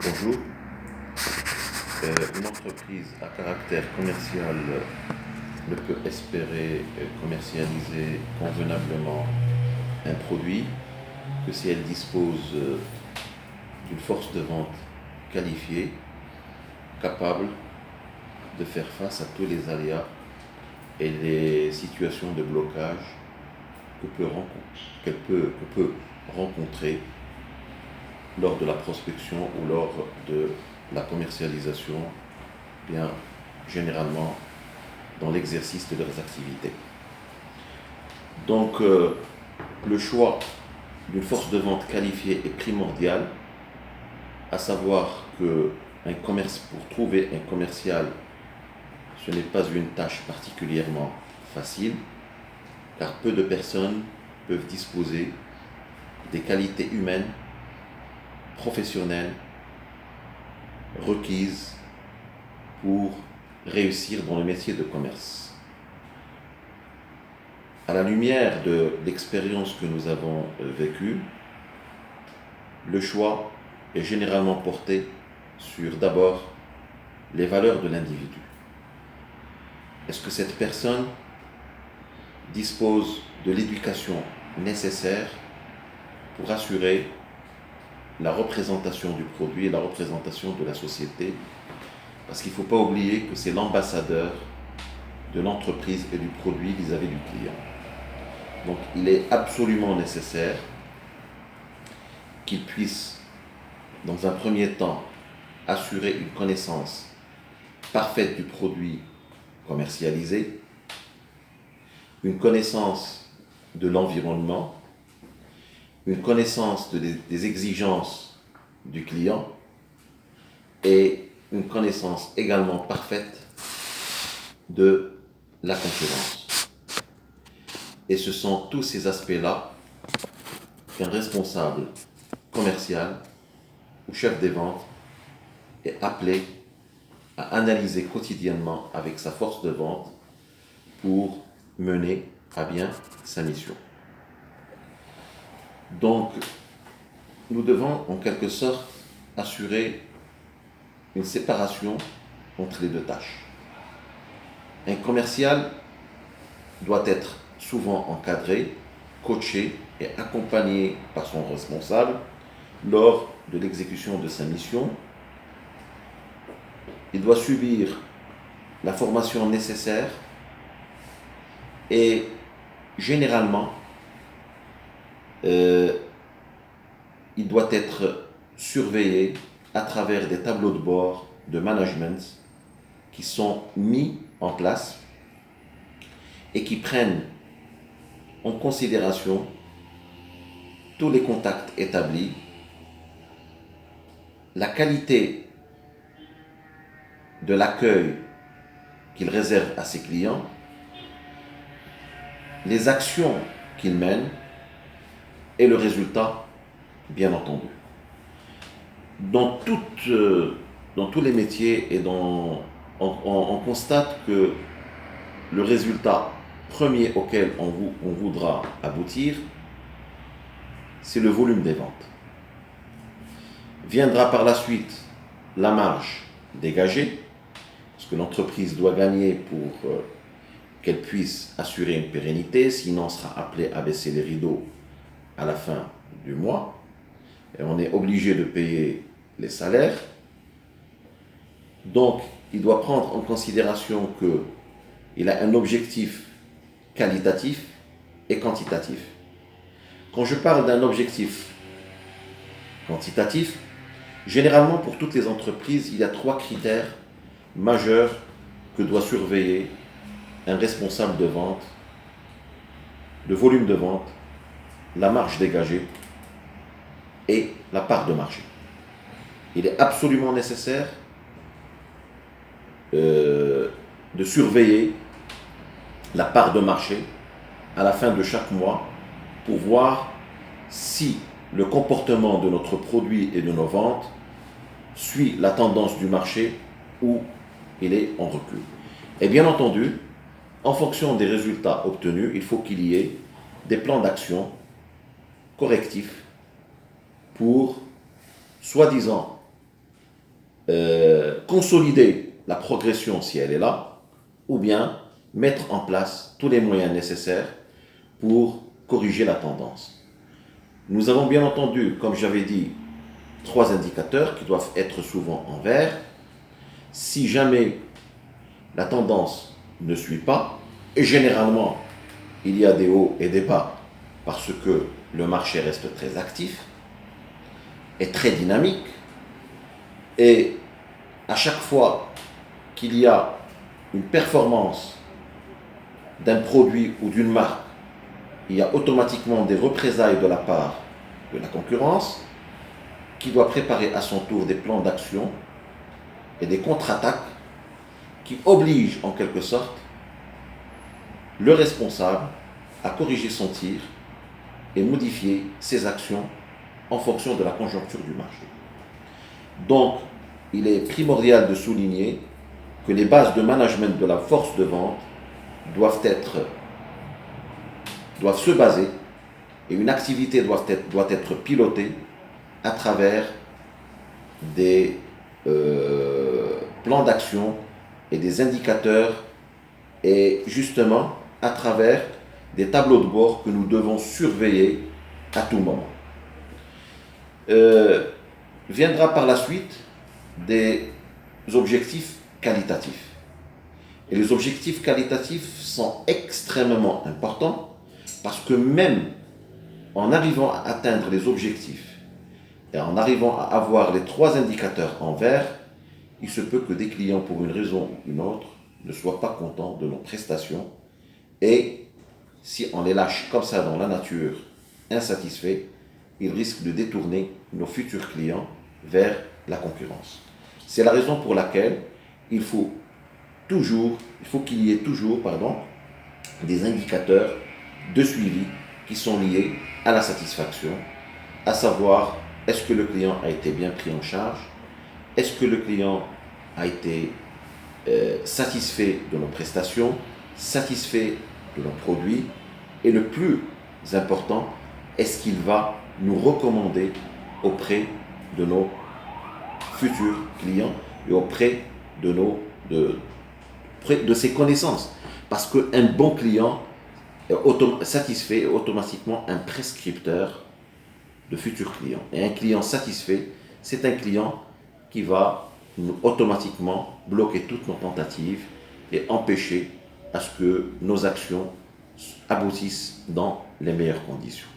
Bonjour. Une entreprise à caractère commercial ne peut espérer commercialiser convenablement un produit que si elle dispose d'une force de vente qualifiée, capable de faire face à tous les aléas et les situations de blocage que peut rencontrer lors de la prospection ou lors de la commercialisation, bien généralement dans l'exercice de leurs activités. Donc le choix d'une force de vente qualifiée est primordial, à savoir que pour trouver un commercial, ce n'est pas une tâche particulièrement facile, car peu de personnes peuvent disposer des qualités humaines, professionnelles, requises pour réussir dans le métier de commerce. À la lumière de l'expérience que nous avons vécue, le choix est généralement porté sur d'abord les valeurs de l'individu. Est-ce que cette personne dispose de l'éducation nécessaire pour assurer la représentation du produit et la représentation de la société? Parce qu'il ne faut pas oublier que c'est l'ambassadeur de l'entreprise et du produit vis-à-vis du client. Donc il est absolument nécessaire qu'il puisse, dans un premier temps, assurer une connaissance parfaite du produit commercialisé, une connaissance de l'environnement, une connaissance des exigences du client et une connaissance également parfaite de la concurrence. Et ce sont tous ces aspects-là qu'un responsable commercial ou chef des ventes est appelé à analyser quotidiennement avec sa force de vente pour mener à bien sa mission. Donc, nous devons en quelque sorte assurer une séparation entre les deux tâches. Un commercial doit être souvent encadré, coaché et accompagné par son responsable lors de l'exécution de sa mission. Il doit subir la formation nécessaire et généralement, il doit être surveillé à travers des tableaux de bord de management qui sont mis en place et qui prennent en considération tous les contacts établis, la qualité de l'accueil qu'il réserve à ses clients, les actions qu'il mène et le résultat, bien entendu. Dans tous les métiers, on constate que le résultat premier auquel on voudra aboutir, c'est le volume des ventes. Viendra par la suite la marge dégagée, parce que l'entreprise doit gagner pour qu'elle puisse assurer une pérennité, sinon on sera appelé à baisser les rideaux à la fin du mois, et on est obligé de payer les salaires. Donc, il doit prendre en considération qu'il a un objectif qualitatif et quantitatif. Quand je parle d'un objectif quantitatif, généralement pour toutes les entreprises, il y a 3 critères majeurs que doit surveiller un responsable de vente: le volume de vente, la marge dégagée et la part de marché. Il est absolument nécessaire de surveiller la part de marché à la fin de chaque mois pour voir si le comportement de notre produit et de nos ventes suit la tendance du marché ou il est en recul. Et bien entendu, en fonction des résultats obtenus, il faut qu'il y ait des plans d'action correctifs pour, soi-disant, consolider la progression si elle est là, ou bien mettre en place tous les moyens nécessaires pour corriger la tendance. Nous avons bien entendu, comme j'avais dit, 3 indicateurs qui doivent être souvent en vert. Si jamais la tendance ne suit pas, et généralement il y a des hauts et des bas parce que le marché reste très actif et très dynamique, et à chaque fois qu'il y a une performance d'un produit ou d'une marque, il y a automatiquement des représailles de la part de la concurrence qui doit préparer à son tour des plans d'action et des contre-attaques qui obligent en quelque sorte le responsable à corriger son tir et modifier ses actions en fonction de la conjoncture du marché. Donc, il est primordial de souligner que les bases de management de la force de vente doivent se baser, et une activité doit être pilotée à travers des plans d'action et des indicateurs, et justement à travers des tableaux de bord que nous devons surveiller à tout moment. Viendra par la suite des objectifs qualitatifs. Et les objectifs qualitatifs sont extrêmement importants parce que même en arrivant à atteindre les objectifs et en arrivant à avoir les 3 indicateurs en vert, il se peut que des clients, pour une raison ou une autre, ne soient pas contents de nos prestations, et si on les lâche comme ça dans la nature, insatisfaits, ils risquent de détourner nos futurs clients vers la concurrence. C'est la raison pour laquelle il faut qu'il y ait toujours des indicateurs de suivi qui sont liés à la satisfaction, à savoir, est-ce que le client a été bien pris en charge, est-ce que le client a été satisfait de nos prestations, satisfait de nos produits, et le plus important, est-ce qu'il va nous recommander auprès de nos futurs clients et auprès de ses connaissances. Parce qu'un bon client satisfait est automatiquement un prescripteur de futurs clients. Et un client satisfait, c'est un client qui va automatiquement bloquer toutes nos tentatives et empêcher à ce que nos actions aboutissent dans les meilleures conditions.